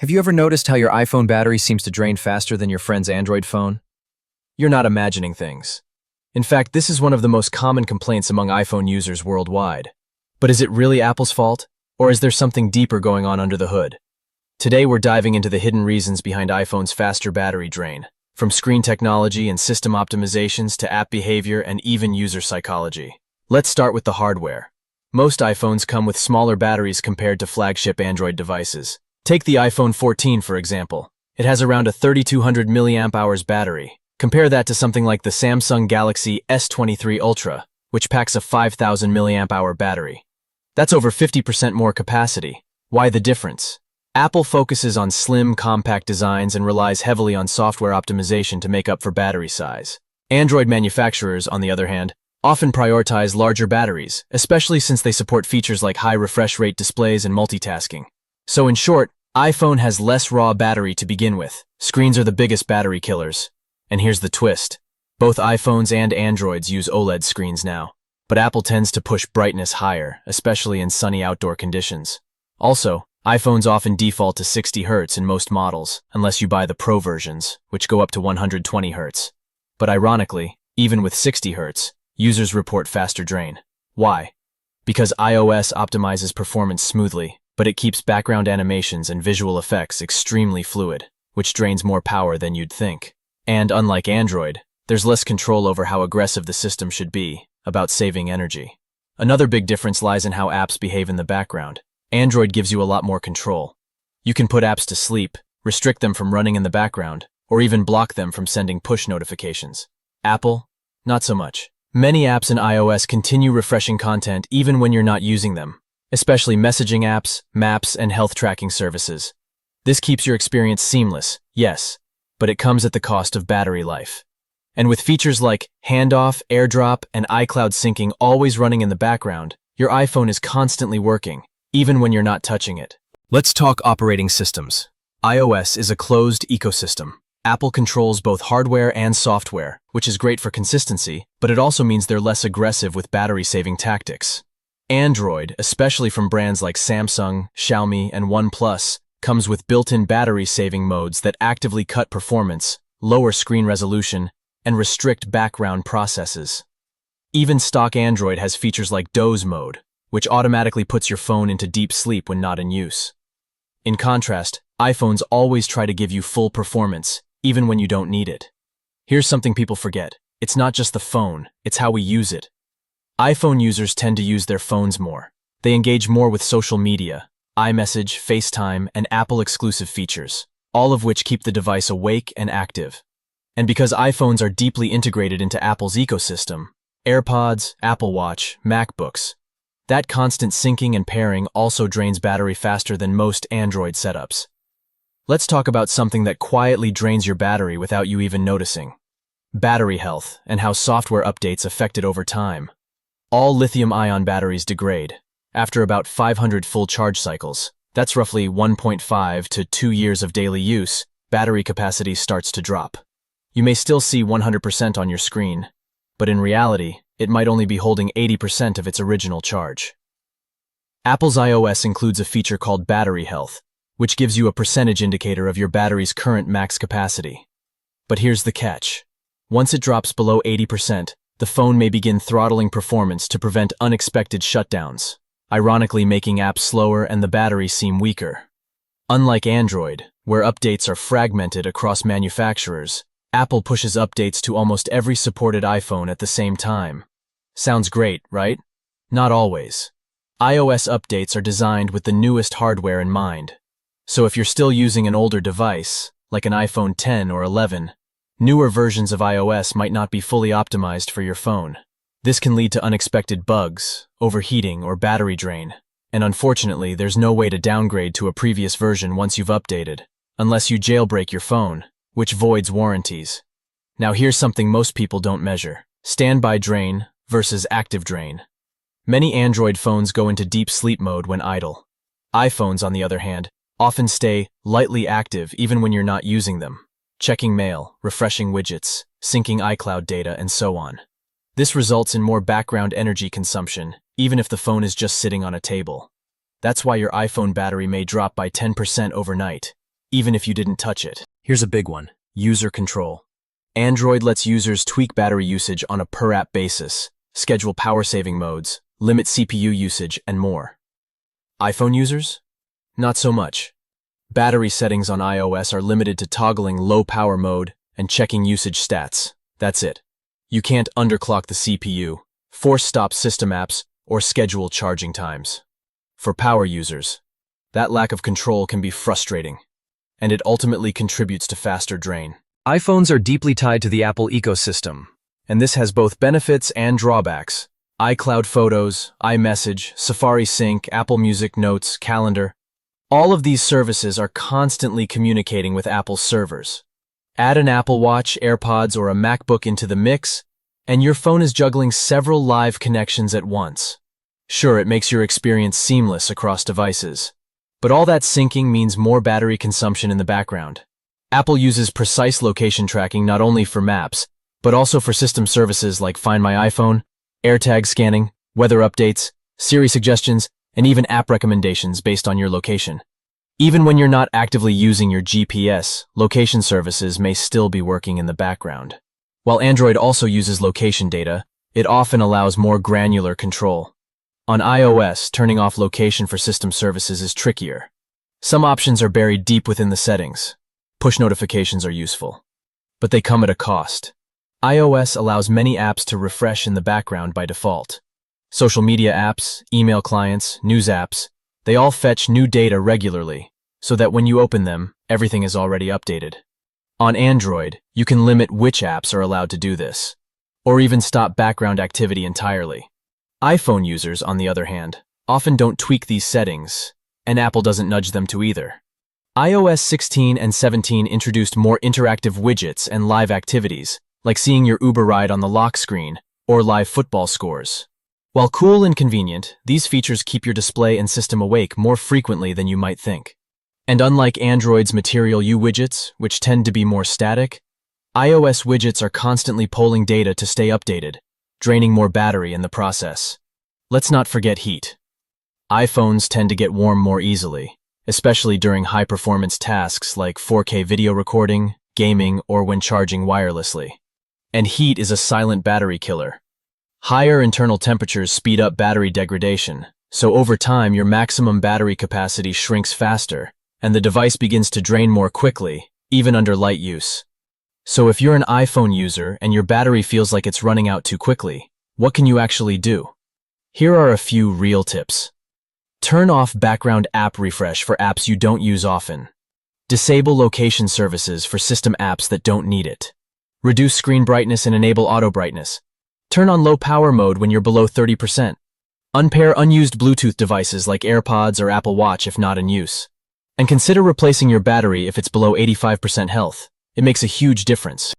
Have you ever noticed how your iPhone battery seems to drain faster than your friend's Android phone? You're not imagining things. In fact, this is one of the most common complaints among iPhone users worldwide. But is it really Apple's fault? Or is there something deeper going on under the hood? Today we're diving into the hidden reasons behind iPhone's faster battery drain, from screen technology and system optimizations to app behavior and even user psychology. Let's start with the hardware. Most iPhones come with smaller batteries compared to flagship Android devices. Take the iPhone 14, for example. It has around a 3200 mAh battery. Compare that to something like the Samsung Galaxy S23 Ultra, which packs a 5000 mAh battery. That's over 50% more capacity. Why the difference? Apple focuses on slim, compact designs and relies heavily on software optimization to make up for battery size. Android manufacturers, on the other hand, often prioritize larger batteries, especially since they support features like high refresh rate displays and multitasking. So in short, iPhone has less raw battery to begin with. Screens are the biggest battery killers. And here's the twist. Both iPhones and Androids use OLED screens now, but Apple tends to push brightness higher, especially in sunny outdoor conditions. Also, iPhones often default to 60 Hz in most models, unless you buy the Pro versions, which go up to 120 Hz. But ironically, even with 60 Hz, users report faster drain. Why? Because iOS optimizes performance smoothly, but it keeps background animations and visual effects extremely fluid, which drains more power than you'd think. And unlike Android, there's less control over how aggressive the system should be about saving energy. Another big difference lies in how apps behave in the background. Android gives you a lot more control. You can put apps to sleep, restrict them from running in the background, or even block them from sending push notifications. Apple? Not so much. Many apps in iOS continue refreshing content even when you're not using them, especially messaging apps, maps, and health tracking services. This keeps your experience seamless, yes, but it comes at the cost of battery life. And with features like handoff, AirDrop, and iCloud syncing always running in the background, your iPhone is constantly working, even when you're not touching it. Let's talk operating systems. iOS is a closed ecosystem. Apple controls both hardware and software, which is great for consistency, but it also means they're less aggressive with battery-saving tactics. Android, especially from brands like Samsung, Xiaomi, and OnePlus, comes with built-in battery-saving modes that actively cut performance, lower screen resolution, and restrict background processes. Even stock Android has features like doze mode, which automatically puts your phone into deep sleep when not in use. In contrast, iPhones always try to give you full performance, even when you don't need it. Here's something people forget. It's not just the phone, it's how we use it. iPhone users tend to use their phones more. They engage more with social media, iMessage, FaceTime, and Apple-exclusive features, all of which keep the device awake and active. And because iPhones are deeply integrated into Apple's ecosystem, AirPods, Apple Watch, MacBooks, that constant syncing and pairing also drains battery faster than most Android setups. Let's talk about something that quietly drains your battery without you even noticing. Battery health and how software updates affect it over time. All lithium-ion batteries degrade. After about 500 full charge cycles, that's roughly 1.5 to 2 years of daily use, battery capacity starts to drop. You may still see 100% on your screen, but in reality, it might only be holding 80% of its original charge. Apple's iOS includes a feature called Battery Health, which gives you a percentage indicator of your battery's current max capacity. But here's the catch. Once it drops below 80%, the phone may begin throttling performance to prevent unexpected shutdowns, ironically making apps slower and the battery seem weaker. Unlike Android, where updates are fragmented across manufacturers, Apple pushes updates to almost every supported iPhone at the same time. Sounds great, right? Not always. iOS updates are designed with the newest hardware in mind. So if you're still using an older device, like an iPhone 10 or 11, newer versions of iOS might not be fully optimized for your phone. This can lead to unexpected bugs, overheating, or battery drain. And unfortunately, there's no way to downgrade to a previous version once you've updated, unless you jailbreak your phone, which voids warranties. Now here's something most people don't measure. Standby drain versus active drain. Many Android phones go into deep sleep mode when idle. iPhones, on the other hand, often stay lightly active even when you're not using them, checking mail, refreshing widgets, syncing iCloud data, and so on. This results in more background energy consumption, even if the phone is just sitting on a table. That's why your iPhone battery may drop by 10% overnight, even if you didn't touch it. Here's a big one: user control. Android lets users tweak battery usage on a per-app basis, schedule power-saving modes, limit CPU usage, and more. iPhone users? Not so much. Battery settings on iOS are limited to toggling low-power mode and checking usage stats. That's it. You can't underclock the CPU, force stop system apps, or schedule charging times. For power users, that lack of control can be frustrating, and it ultimately contributes to faster drain. iPhones are deeply tied to the Apple ecosystem, and this has both benefits and drawbacks. iCloud Photos, iMessage, Safari Sync, Apple Music, Notes, Calendar. All of these services are constantly communicating with Apple's servers. Add an Apple Watch, AirPods, or a MacBook into the mix, and your phone is juggling several live connections at once. Sure, it makes your experience seamless across devices, but all that syncing means more battery consumption in the background. Apple uses precise location tracking not only for maps, but also for system services like Find My iPhone, AirTag scanning, weather updates, Siri suggestions, and even app recommendations based on your location. Even when you're not actively using your GPS, location services may still be working in the background. While Android also uses location data, it often allows more granular control. On iOS, turning off location for system services is trickier. Some options are buried deep within the settings. Push notifications are useful, but they come at a cost. iOS allows many apps to refresh in the background by default. Social media apps, email clients, news apps, they all fetch new data regularly, so that when you open them, everything is already updated. On Android, you can limit which apps are allowed to do this, or even stop background activity entirely. iPhone users, on the other hand, often don't tweak these settings, and Apple doesn't nudge them to either. iOS 16 and 17 introduced more interactive widgets and live activities, like seeing your Uber ride on the lock screen or live football scores. While cool and convenient, these features keep your display and system awake more frequently than you might think. And unlike Android's Material You widgets, which tend to be more static, iOS widgets are constantly polling data to stay updated, draining more battery in the process. Let's not forget heat. iPhones tend to get warm more easily, especially during high-performance tasks like 4K video recording, gaming, or when charging wirelessly. And heat is a silent battery killer. Higher internal temperatures speed up battery degradation, so over time your maximum battery capacity shrinks faster, and the device begins to drain more quickly, even under light use. So if you're an iPhone user and your battery feels like it's running out too quickly, what can you actually do? Here are a few real tips. Turn off background app refresh for apps you don't use often. Disable location services for system apps that don't need it. Reduce screen brightness and enable auto brightness. Turn on low power mode when you're below 30%. Unpair unused Bluetooth devices like AirPods or Apple Watch if not in use. And consider replacing your battery if it's below 85% health. It makes a huge difference.